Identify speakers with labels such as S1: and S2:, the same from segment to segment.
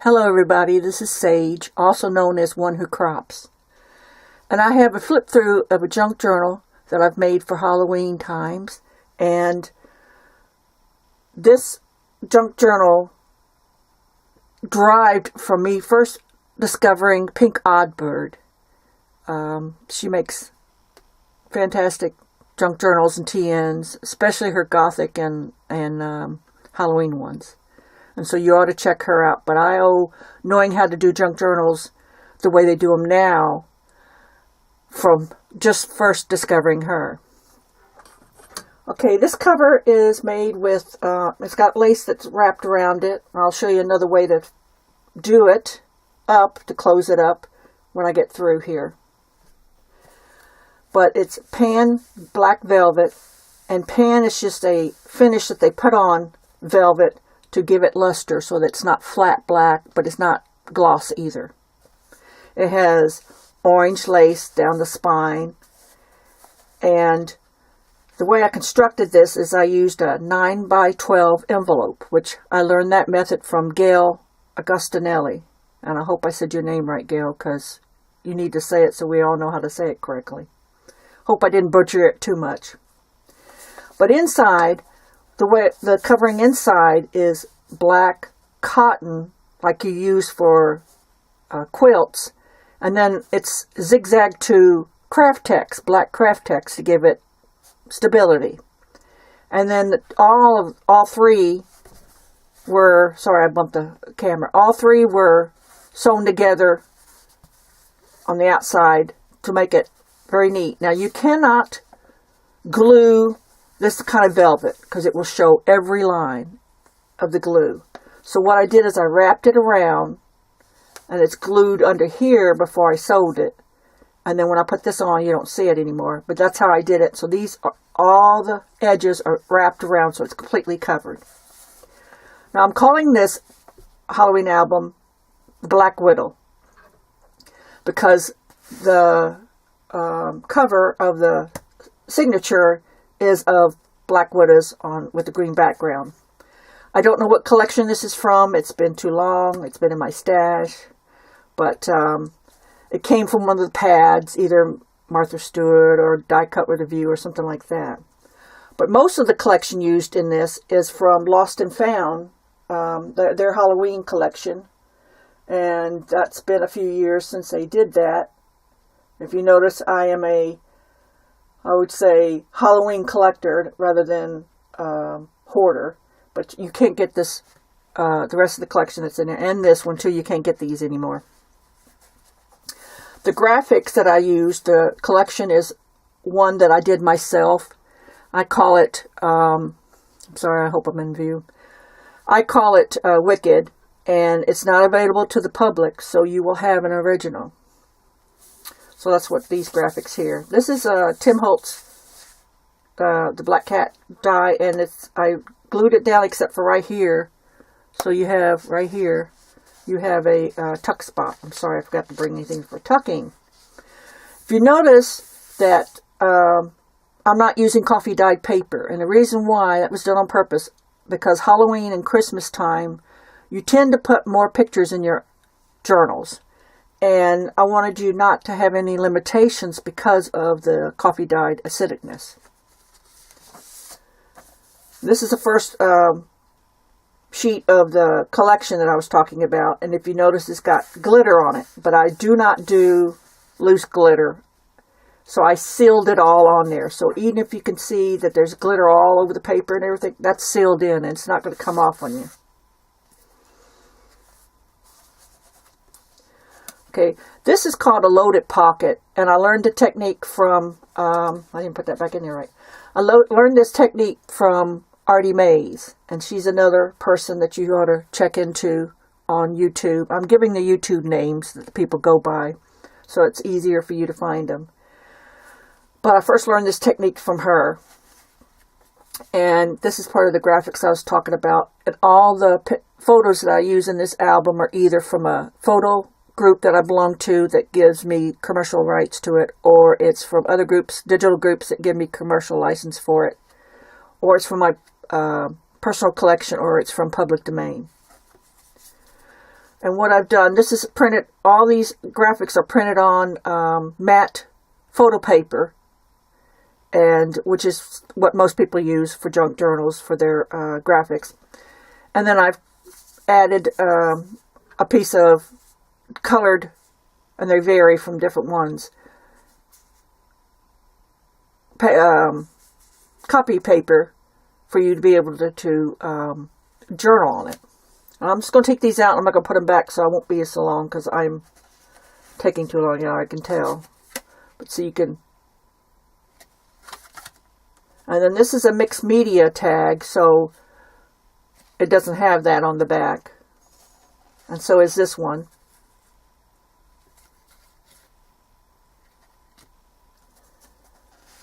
S1: Hello everybody, this is Sage, also known as One Who Crops. And I have a flip through of a junk journal that I've made for Halloween times. And this junk journal derived from me first discovering Pink Oddbird. She makes fantastic junk journals and TNs, especially her Gothic and Halloween ones. And so you ought to check her out. But I owe knowing how to do junk journals the way they do them now from just first discovering her. Okay, this cover is made with, it's got lace that's wrapped around it. I'll show you another way to do it to close it up when I get through here. But it's pan black velvet, and pan is just a finish that they put on velvet to give it luster so that it's not flat black, but it's not gloss either. It has orange lace down the spine, and the way I constructed this is I used a 9x12 envelope, which I learned that method from Gail Augustinelli. And I hope I said your name right, Gail, because you need to say it so we all know how to say it correctly. Hope I didn't butcher it too much. But inside, the covering inside is black cotton, like you use for quilts, and then it's zigzag to craft text, black craft text, to give it stability. And then all three were, sorry I bumped the camera, all three were sewn together on the outside to make it very neat. Now you cannot glue this kind of velvet because it will show every line of the glue. So what I did is I wrapped it around, and it's glued under here before I sewed it. And then when I put this on, you don't see it anymore. But that's how I did it. So these are, all the edges are wrapped around so it's completely covered. Now I'm calling this Halloween album Black Widow because the cover of the signature is of black widows with the green background. I don't know what collection this is from. It's been too long. It's been in my stash. But it came from one of the pads, either Martha Stewart or Die Cut with a View or something like that. But most of the collection used in this is from Lost and Found, their Halloween collection. And that's been a few years since they did that. If you notice, I am I would say Halloween collector rather than hoarder. But you can't get this, the rest of the collection that's in it, and this one too, you can't get these anymore. The graphics that I used, the collection is one that I did myself. I call it, I'm sorry, I hope I'm in view. I call it Wicked, and it's not available to the public, so you will have an original. So that's what these graphics here. This is Tim Holtz, the Black Cat die, and I glued it down except for right here. So you have right here, you have a tuck spot. I'm sorry, I forgot to bring anything for tucking. If you notice that I'm not using coffee dyed paper, and the reason why, that was done on purpose, because Halloween and Christmas time, you tend to put more pictures in your journals. And I wanted you not to have any limitations because of the coffee dyed acidicness. This is the first sheet of the collection that I was talking about. And if you notice, it's got glitter on it. But I do not do loose glitter. So I sealed it all on there. So even if you can see that there's glitter all over the paper and everything, that's sealed in and it's not going to come off on you. Okay, this is called a loaded pocket, and I learned the technique from, I didn't put that back in there right. I learned this technique from Artie Mays, and she's another person that you ought to check into on YouTube. I'm giving the YouTube names that the people go by, so it's easier for you to find them. But I first learned this technique from her, and this is part of the graphics I was talking about. And all the photos that I use in this album are either from a photo group that I belong to that gives me commercial rights to it, or it's from other groups, digital groups that give me commercial license for it, or it's from my personal collection, or it's from public domain. And what I've done, this is printed, all these graphics are printed on matte photo paper, and which is what most people use for junk journals for their graphics. And then I've added a piece of colored, and they vary from different ones, copy paper for you to be able to journal on it. And I'm just going to take these out, and I'm not going to put them back so I won't be so long, because I'm taking too long, I can tell. But so you can... And then this is a mixed media tag, so it doesn't have that on the back. And so is this one.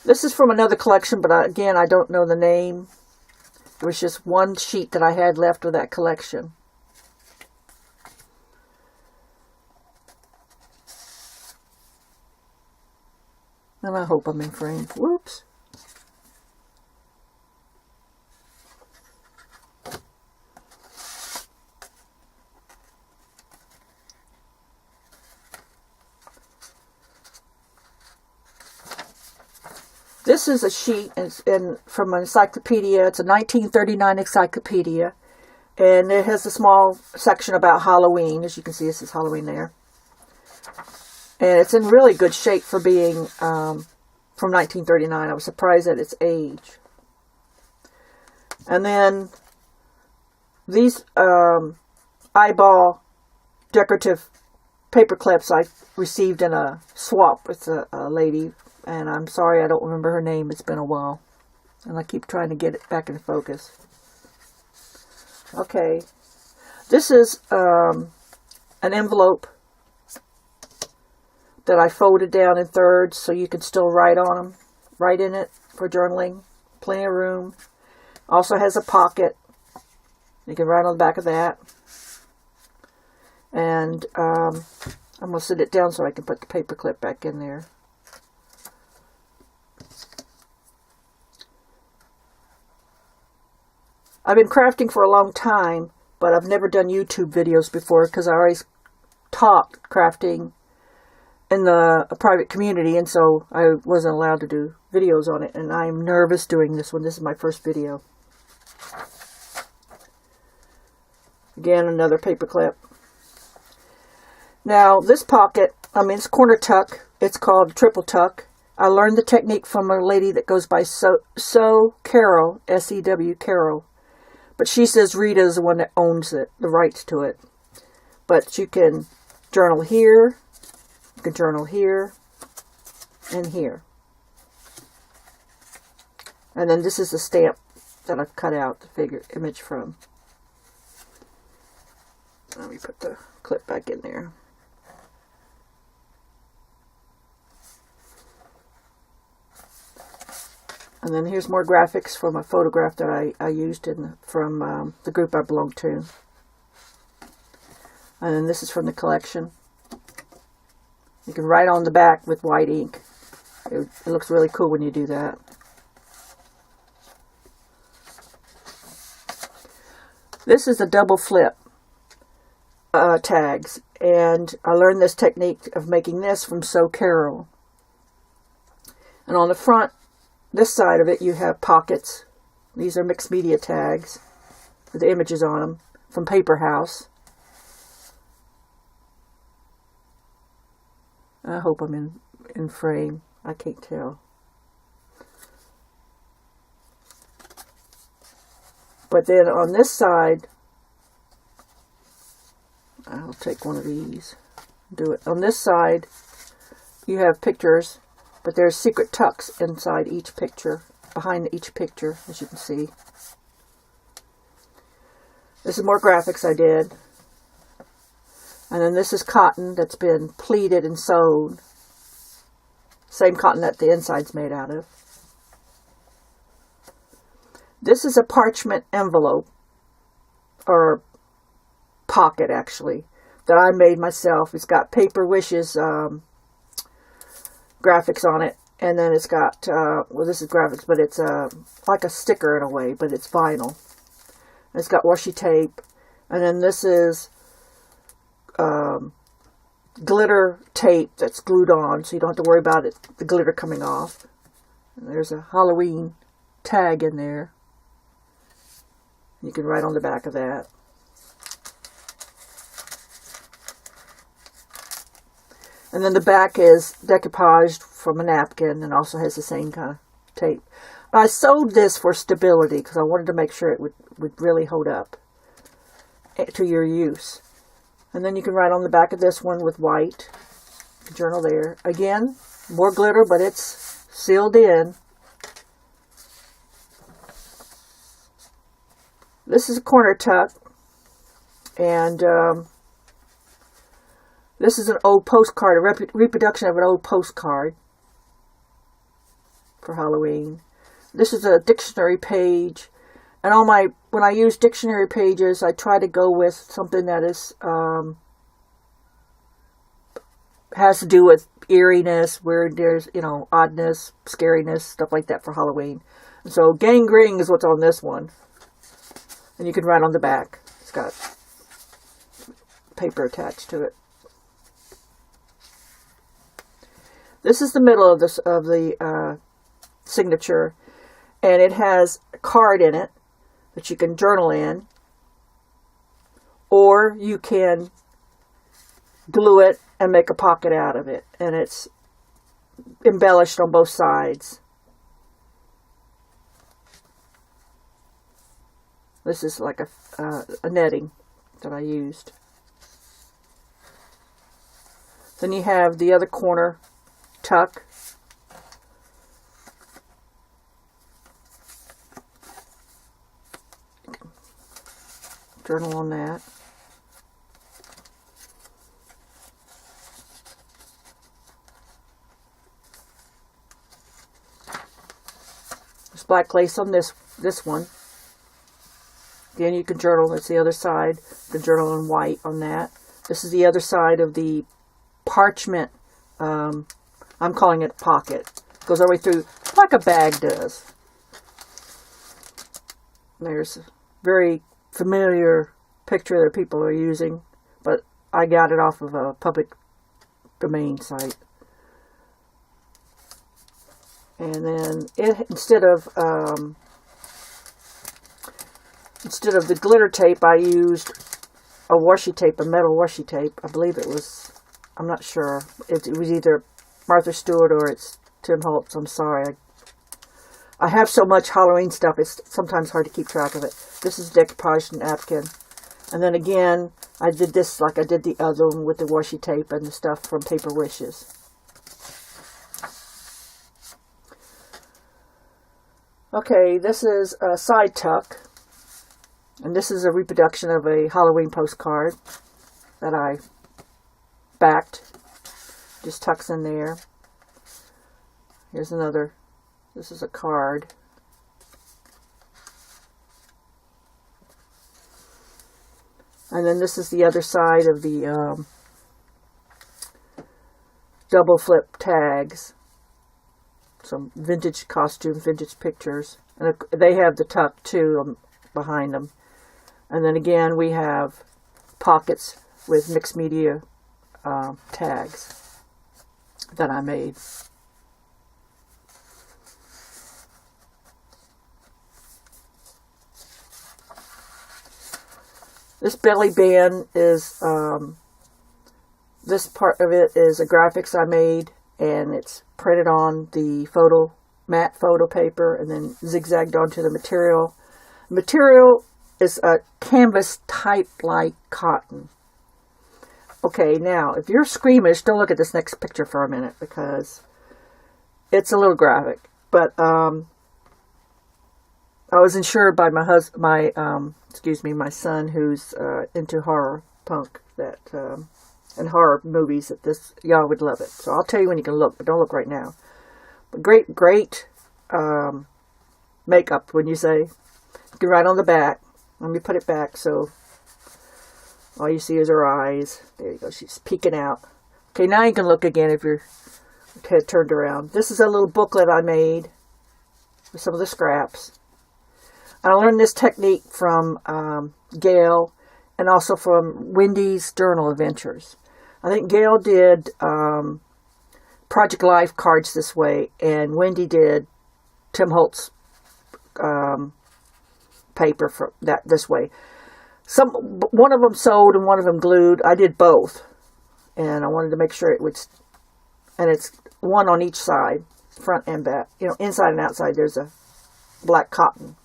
S1: This is from another collection, but again, I don't know the name. There was just one sheet that I had left of that collection. And I hope I'm in frame. Whoops. This is a sheet from an encyclopedia. It's a 1939 encyclopedia. And it has a small section about Halloween. As you can see, this is Halloween there. And it's in really good shape for being from 1939. I was surprised at its age. And then these eyeball decorative paper clips I received in a swap with a lady. And I'm sorry I don't remember her name. It's been a while. And I keep trying to get it back in focus. Okay. This is an envelope that I folded down in thirds so you can still write on them. Write in it for journaling. Plenty of room. Also has a pocket. You can write on the back of that. And I'm going to sit it down so I can put the paper clip back in there. I've been crafting for a long time, but I've never done YouTube videos before because I always taught crafting in a private community, and so I wasn't allowed to do videos on it, and I'm nervous doing this one. This is my first video. Again, another paper clip. Now, this pocket, it's corner tuck. It's called triple tuck. I learned the technique from a lady that goes by Sew Carol, S-E-W Carol. But she says Rita is the one that owns it, the rights to it. But you can journal here, you can journal here, and here. And then this is the stamp that I've cut out the image from. Let me put the clip back in there. And then here's more graphics from a photograph that I used from the group I belong to. And then this is from the collection. You can write on the back with white ink. It looks really cool when you do that. This is a double flip tags. And I learned this technique of making this from Sew Carol. And on the front, this side of it, you have pockets. These are mixed media tags with the images on them from Paper House. I hope I'm in frame. I can't tell. But then on this side, I'll take one of these. Do it. On this side, you have pictures. But there's secret tucks inside each picture, behind each picture, as you can see. This is more graphics I did. And then this is cotton that's been pleated and sewed. Same cotton that the inside's made out of. This is a parchment envelope, or pocket actually, that I made myself. It's got Paper Wishes graphics on it, and then it's got well, this is graphics, but it's like a sticker in a way, but it's vinyl. And it's got washi tape, and then this is glitter tape that's glued on, so you don't have to worry about it, the glitter coming off. And there's a Halloween tag in there. You can write on the back of that. And then the back is decoupaged from a napkin and also has the same kind of tape. I sewed this for stability because I wanted to make sure it would really hold up to your use. And then you can write on the back of this one with white. Journal there. Again, more glitter, but it's sealed in. This is a corner tuck. And this is an old postcard, a reproduction of an old postcard for Halloween. This is a dictionary page. And when I use dictionary pages, I try to go with something that is has to do with eeriness, weirdness, oddness, scariness, stuff like that for Halloween. And so gangrene is what's on this one. And you can write on the back. It's got paper attached to it. This is the middle of the signature, and it has a card in it that you can journal in, or you can glue it and make a pocket out of it, and it's embellished on both sides. This is like a netting that I used. Then you have the other corner tuck. Journal on that. There's black lace on this one. Again, you can journal. That's the other side. You can journal in white on that. This is the other side of the parchment. I'm calling it a pocket. It goes all the way through like a bag does. There's a very familiar picture that people are using, but I got it off of a public domain site. And then instead of the glitter tape, I used a washi tape, a metal washi tape. I believe it was, I'm not sure. It was either Martha Stewart or it's Tim Holtz. I'm sorry. I have so much Halloween stuff, it's sometimes hard to keep track of it. This is decoupage napkin. And then again, I did this like I did the other one with the washi tape and the stuff from Paper Wishes. Okay, this is a side tuck. And this is a reproduction of a Halloween postcard that I backed. Just tucks in there. Here's another. This is a card. And then this is the other side of the double flip tags. Some vintage costume, vintage pictures. And they have the tuck too behind them. And then again we have pockets with mixed media tags that I made. This belly band is, this part of it is a graphics I made, and it's printed on the matte photo paper and then zigzagged onto the material. The material is a canvas type like cotton. Okay, now, if you're squeamish, don't look at this next picture for a minute because it's a little graphic. But I was insured by my my son who's into horror punk and horror movies that y'all would love it. So I'll tell you when you can look, but don't look right now. But great makeup when you say. You can write on the back. Let me put it back so all you see is her eyes. There you go. She's peeking out. Okay, now you can look again if your head turned around. This is a little booklet I made with some of the scraps. I learned this technique from Gail and also from Wendy's Journal Adventures. I think Gail did Project Life cards this way, and Wendy did Tim Holtz paper for that this way. One of them sewed and one of them glued. I did both, and I wanted to make sure it would. And it's one on each side, front and back. You know, inside and outside. There's a black cotton.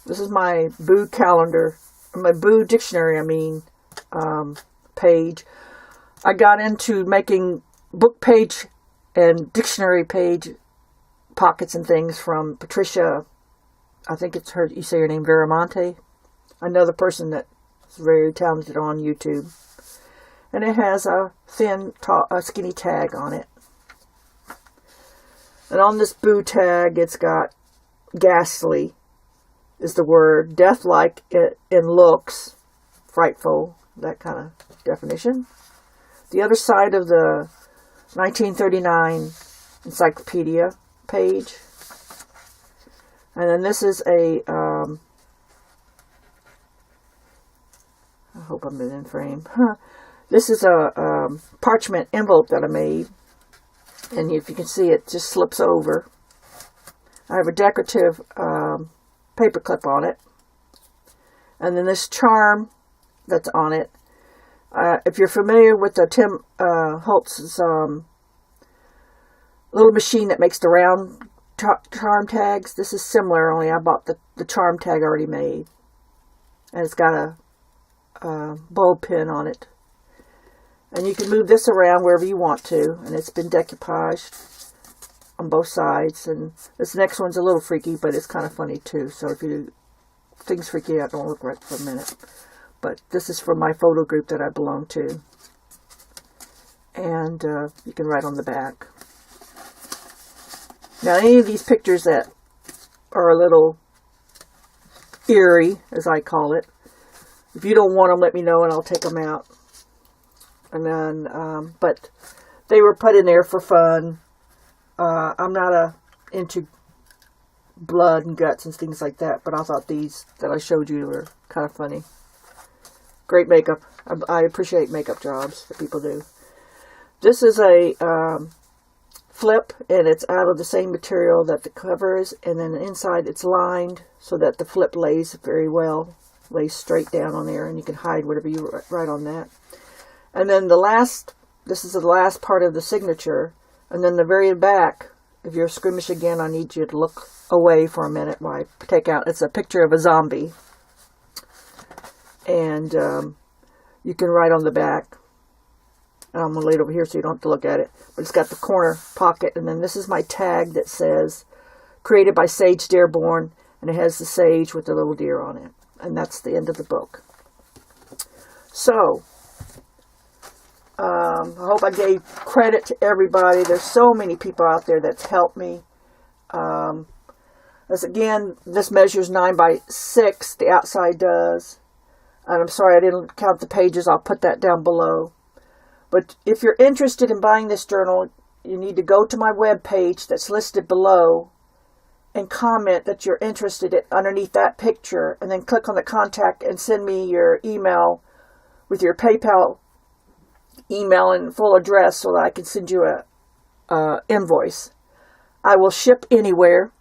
S1: This is my Boo calendar, my Boo dictionary, page. I got into making book page and dictionary page pockets and things from Patricia, I think it's her, you say her name, Veramonte, another person that's very talented on YouTube. And it has a thin, skinny tag on it. And on this Boo tag, it's got ghastly is the word, death-like in looks, frightful, that kind of definition. The other side of the 1939 encyclopedia page. And then this is a, I hope I'm in frame. This is a parchment envelope that I made. And if you can see, it just slips over. I have a decorative paper clip on it. And then this charm that's on it. If you're familiar with the Tim Holtz's little machine that makes the round charm tags, this is similar, only I bought the charm tag already made. And it's got a bulb pin on it. And you can move this around wherever you want to. And it's been decoupaged on both sides. And this next one's a little freaky, but it's kind of funny too. So if things freak you out, don't look right for a minute. But this is from my photo group that I belong to. And you can write on the back. Now, any of these pictures that are a little eerie, as I call it, if you don't want them, let me know and I'll take them out. And then, but they were put in there for fun. I'm not into blood and guts and things like that, but I thought these that I showed you were kind of funny. Great makeup. I appreciate makeup jobs that people do. This is a flip, and it's out of the same material that the cover is, and then inside it's lined so that the flip lays very well, lays straight down on there, and you can hide whatever you write on that. And then this is the last part of the signature, and then the very back, if you're squeamish again, I need you to look away for a minute while I take out, it's a picture of a zombie. And you can write on the back. I'm going to lay it over here so you don't have to look at it. But it's got the corner pocket. And then this is my tag that says, created by Sage Dearborn. And it has the sage with the little deer on it. And that's the end of the book. So, I hope I gave credit to everybody. There's so many people out there that's helped me. As again, this measures 9 by 6. The outside does. And I'm sorry I didn't count the pages. I'll put that down below. But if you're interested in buying this journal, you need to go to my web page that's listed below and comment that you're interested in underneath that picture, and then click on the contact and send me your email with your PayPal email and full address so that I can send you a invoice. I will ship anywhere,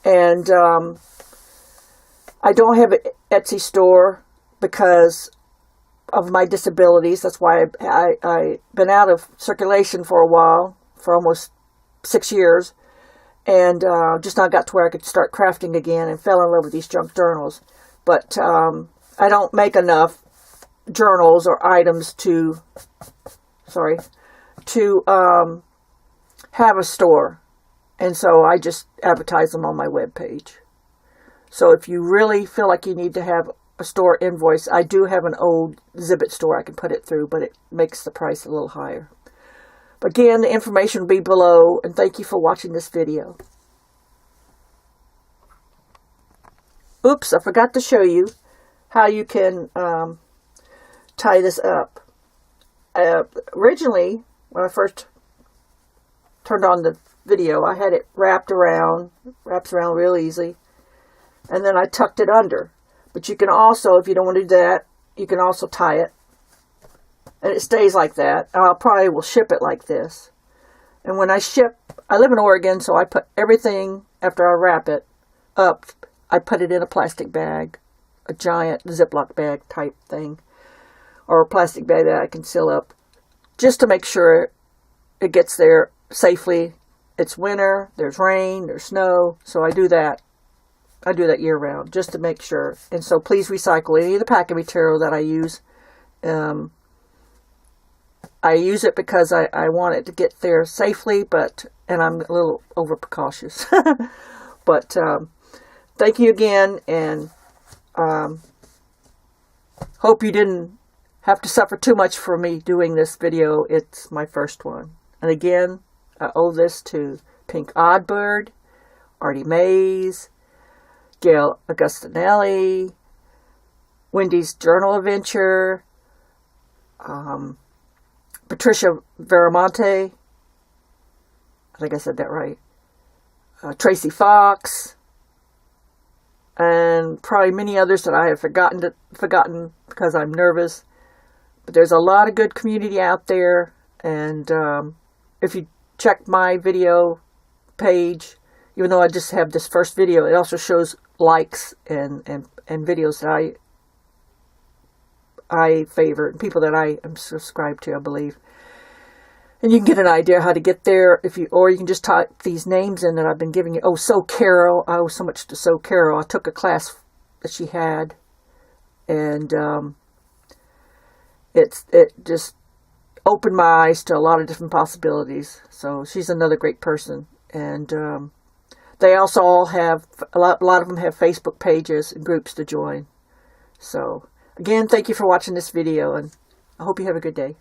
S1: and I don't have an Etsy store because of my disabilities. That's why I've been out of circulation for a while, for almost 6 years, and just now got to where I could start crafting again and fell in love with these junk journals. But I don't make enough journals or items to have a store, and so I just advertise them on my webpage. So if you really feel like you need to have a store invoice, I do have an old Zibbet store I can put it through, but it makes the price a little higher. But again, the information will be below, and thank you for watching this video. Oops, I forgot to show you how you can tie this up. Originally, when I first turned on the video, I had it wraps around real easy. and then I tucked it under. But you can also, if you don't want to do that, you can also tie it. And it stays like that. And I'll probably will ship it like this. And when I ship, I live in Oregon, so I put everything, after I wrap it up, I put it in a plastic bag, a giant Ziploc bag type thing, or a plastic bag that I can seal up, just to make sure it gets there safely. It's winter, there's rain, there's snow, so I do that. I do that year round, just to make sure. And so please recycle any of the packing material that I use. I use it because I want it to get there safely, and I'm a little over precautious. But thank you again, and hope you didn't have to suffer too much for me doing this video. It's my first one. And again, I owe this to Pink Oddbird, Artie Mays, Gail Augustinelli, Wendy's Journal Adventure, Patricia Veramonte, I think I said that right, Tracy Fox, and probably many others that I have forgotten because I'm nervous. But there's a lot of good community out there, and if you check my video page, even though I just have this first video, it also shows likes and videos that I favor, and people that I am subscribed to, I believe. And you can get an idea how to get there, or you can just type these names in that I've been giving you. Oh, So Carol, I owe so much to So Carol. I took a class that she had, and it just opened my eyes to a lot of different possibilities. So she's another great person, and they also all have a lot of them have Facebook pages and groups to join. So again, thank you for watching this video, and I hope you have a good day.